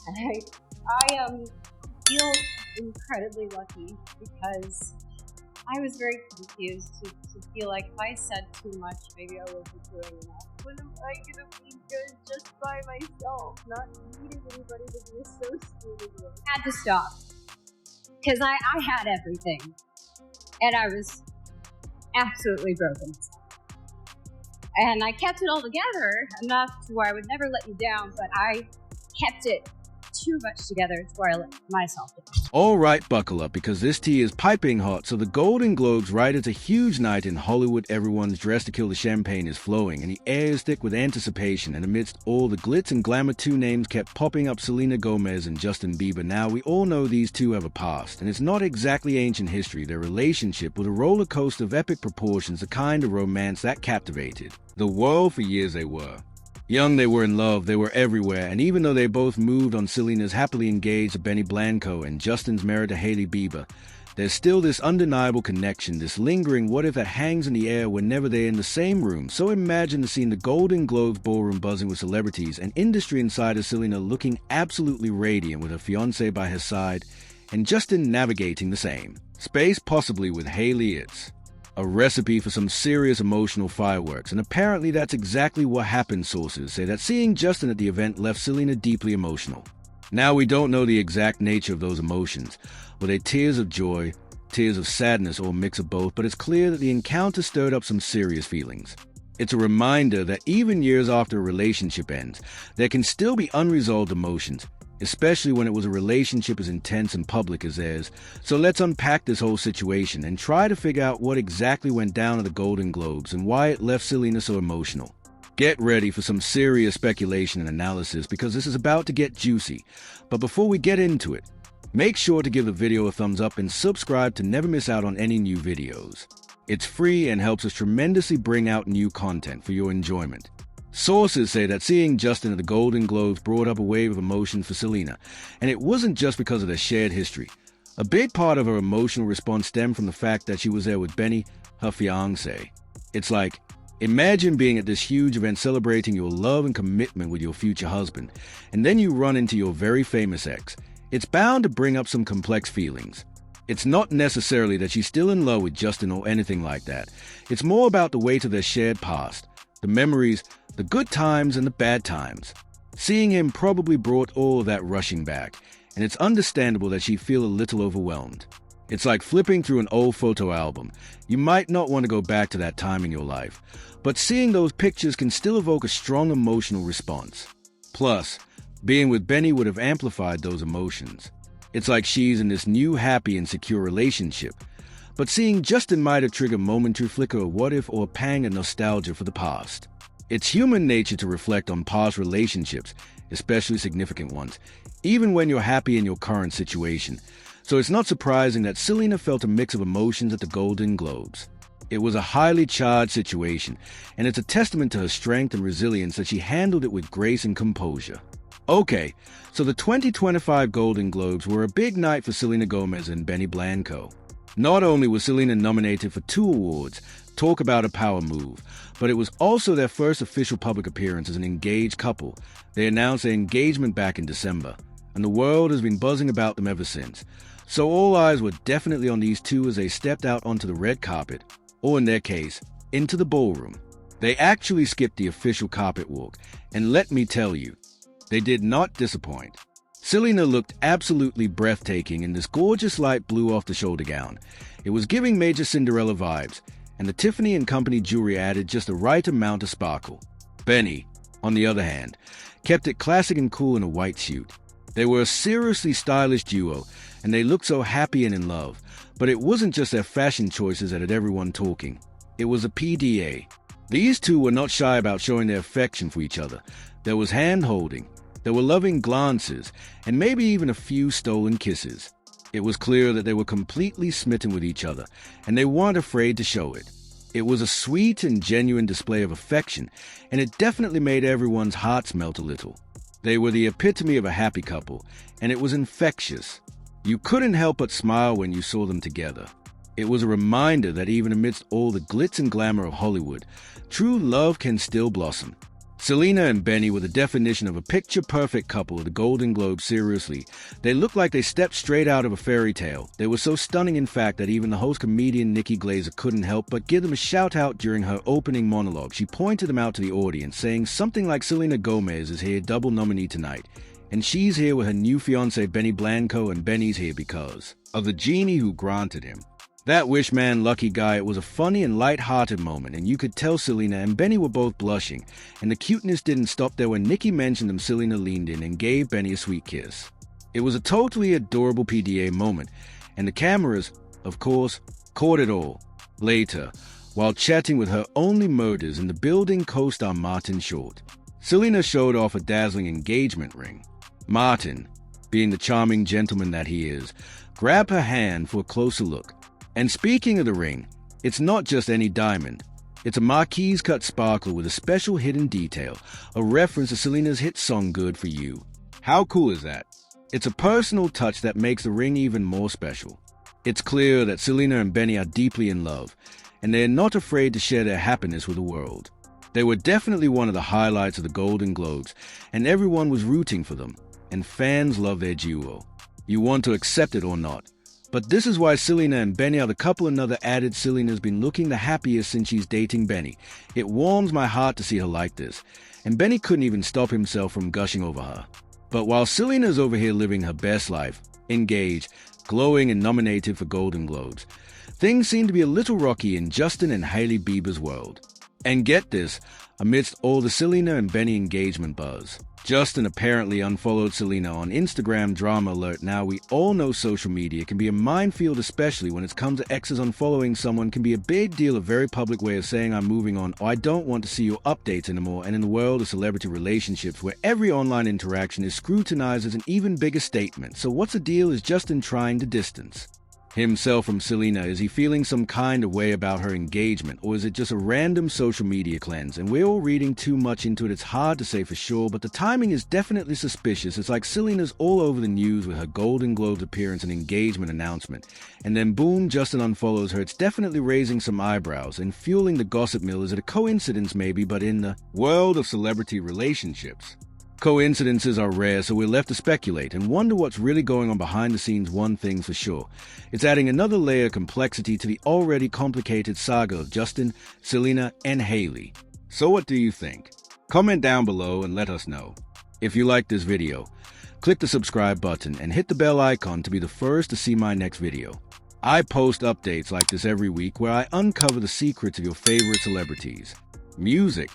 And I feel incredibly lucky because I was very confused to feel like if I said too much, maybe I wasn't doing enough. When am I gonna be good just by myself, not needing anybody to be associated with? Had to stop because I had everything, and I was absolutely broken. And I kept it all together enough to where I would never let you down, but I kept it too much together to where I let myself down. All right, buckle up, because this tea is piping hot. So the Golden Globes, right? It's a huge night in Hollywood. Everyone's dressed to kill. The champagne is flowing, and the air is thick with anticipation. And amidst all the glitz and glamour, two names kept popping up: Selena Gomez and Justin Bieber. Now, we all know these two have a past, and it's not exactly ancient history. Their relationship was a roller coaster of epic proportions, the kind of romance that captivated the world for years. They were young, they were in love, they were everywhere, and even though they both moved on, Selena's happily engaged to Benny Blanco and Justin's married to Hailey Bieber, there's still this undeniable connection, this lingering what if that hangs in the air whenever they're in the same room. So imagine the scene: the Golden Globes ballroom buzzing with celebrities, and industry insider Selena looking absolutely radiant with her fiancé by her side, and Justin navigating the same space, possibly with Hailey. It's a recipe for some serious emotional fireworks, and apparently that's exactly what happened. Sources say that seeing Justin at the event left Selena deeply emotional. Now, we don't know the exact nature of those emotions. Were they tears of joy, tears of sadness, or a mix of both? But it's clear that the encounter stirred up some serious feelings. It's a reminder that even years after a relationship ends, there can still be unresolved emotions, especially when it was a relationship as intense and public as theirs. So let's unpack this whole situation and try to figure out what exactly went down at the Golden Globes and why it left Selena so emotional. Get ready for some serious speculation and analysis, because this is about to get juicy. But before we get into it, make sure to give the video a thumbs up and subscribe to never miss out on any new videos. It's free and helps us tremendously bring out new content for your enjoyment. Sources say that seeing Justin at the Golden Globes brought up a wave of emotion for Selena, and it wasn't just because of their shared history. A big part of her emotional response stemmed from the fact that she was there with Benny, her fiancé. It's like, imagine being at this huge event celebrating your love and commitment with your future husband, and then you run into your very famous ex. It's bound to bring up some complex feelings. It's not necessarily that she's still in love with Justin or anything like that. It's more about the weight of their shared past, the memories, the good times and the bad times. Seeing him probably brought all of that rushing back, and it's understandable that she'd feel a little overwhelmed. It's like flipping through an old photo album. You might not want to go back to that time in your life, but seeing those pictures can still evoke a strong emotional response. Plus, being with Benny would have amplified those emotions. It's like she's in this new happy and secure relationship, but seeing Justin might have triggered a momentary flicker of what if or a pang of nostalgia for the past. It's human nature to reflect on past relationships, especially significant ones, even when you're happy in your current situation. So it's not surprising that Selena felt a mix of emotions at the Golden Globes. It was a highly charged situation, and it's a testament to her strength and resilience that she handled it with grace and composure. Okay, so the 2025 Golden Globes were a big night for Selena Gomez and Benny Blanco. Not only was Selena nominated for 2 awards, talk about a power move, but it was also their first official public appearance as an engaged couple. They announced their engagement back in December, and the world has been buzzing about them ever since. So all eyes were definitely on these two as they stepped out onto the red carpet, or in their case, into the ballroom. They actually skipped the official carpet walk, and let me tell you, they did not disappoint. Selena looked absolutely breathtaking in this gorgeous light blue off-the-shoulder gown. It was giving major Cinderella vibes, and the Tiffany & Company jewelry added just the right amount of sparkle. Benny, on the other hand, kept it classic and cool in a white suit. They were a seriously stylish duo, and they looked so happy and in love. But it wasn't just their fashion choices that had everyone talking. It was a PDA. These two were not shy about showing their affection for each other. There was hand-holding, there were loving glances, and maybe even a few stolen kisses. It was clear that they were completely smitten with each other, and they weren't afraid to show it. It was a sweet and genuine display of affection, and it definitely made everyone's hearts melt a little. They were the epitome of a happy couple, and it was infectious. You couldn't help but smile when you saw them together. It was a reminder that even amidst all the glitz and glamour of Hollywood, true love can still blossom. Selena and Benny were the definition of a picture-perfect couple of the Golden Globes. Seriously, they looked like they stepped straight out of a fairy tale. They were so stunning, in fact, that even the host comedian Nikki Glazer couldn't help but give them a shout-out during her opening monologue. She pointed them out to the audience, saying something like Selena Gomez is here, double nominee tonight, and she's here with her new fiancé Benny Blanco, and Benny's here because of the genie who granted him that wish. Man, lucky guy. It was a funny and light-hearted moment, and you could tell Selena and Benny were both blushing, and the cuteness didn't stop there. When Nikki mentioned them, Selena leaned in and gave Benny a sweet kiss. It was a totally adorable PDA moment, and the cameras, of course, caught it all. Later, while chatting with her only murders in the building, co-star Martin Short, Selena showed off a dazzling engagement ring. Martin, being the charming gentleman that he is, grabbed her hand for a closer look. And speaking of the ring, it's not just any diamond. It's a Marquise-cut sparkle with a special hidden detail, a reference to Selena's hit song Good For You. How cool is that? It's a personal touch that makes the ring even more special. It's clear that Selena and Benny are deeply in love, and they're not afraid to share their happiness with the world. They were definitely one of the highlights of the Golden Globes, and everyone was rooting for them, and fans love their duo. You want to accept it or not. But this is why Selena and Benny are the couple. Another added, Selena's been looking the happiest since she's dating Benny. It warms my heart to see her like this, and Benny couldn't even stop himself from gushing over her. But while Selena's over here living her best life, engaged, glowing and nominated for Golden Globes, things seem to be a little rocky in Justin and Hailey Bieber's world. And get this, amidst all the Selena and Benny engagement buzz, Justin apparently unfollowed Selena on Instagram. Drama alert. Now, we all know social media can be a minefield, especially when it comes to exes. Unfollowing someone can be a big deal, a very public way of saying I'm moving on, or I don't want to see your updates anymore. And in the world of celebrity relationships, where every online interaction is scrutinized as an even bigger statement. So what's the deal? Is Justin trying to distance himself from Selena? Is he feeling some kind of way about her engagement, or is it just a random social media cleanse and we're all reading too much into it? It's hard to say for sure, but the timing is definitely suspicious. It's like Selena's all over the news with her Golden Globes appearance and engagement announcement, and then boom, Justin unfollows her. It's definitely raising some eyebrows and fueling the gossip mill. Is it a coincidence? Maybe, but in the world of celebrity relationships, coincidences are rare, so we're left to speculate and wonder what's really going on behind the scenes. One thing's for sure, it's adding another layer of complexity to the already complicated saga of Justin, Selena, and Hailey. So what do you think? Comment down below and let us know. If you like this video, click the subscribe button and hit the bell icon to be the first to see my next video. I post updates like this every week where I uncover the secrets of your favorite celebrities, music,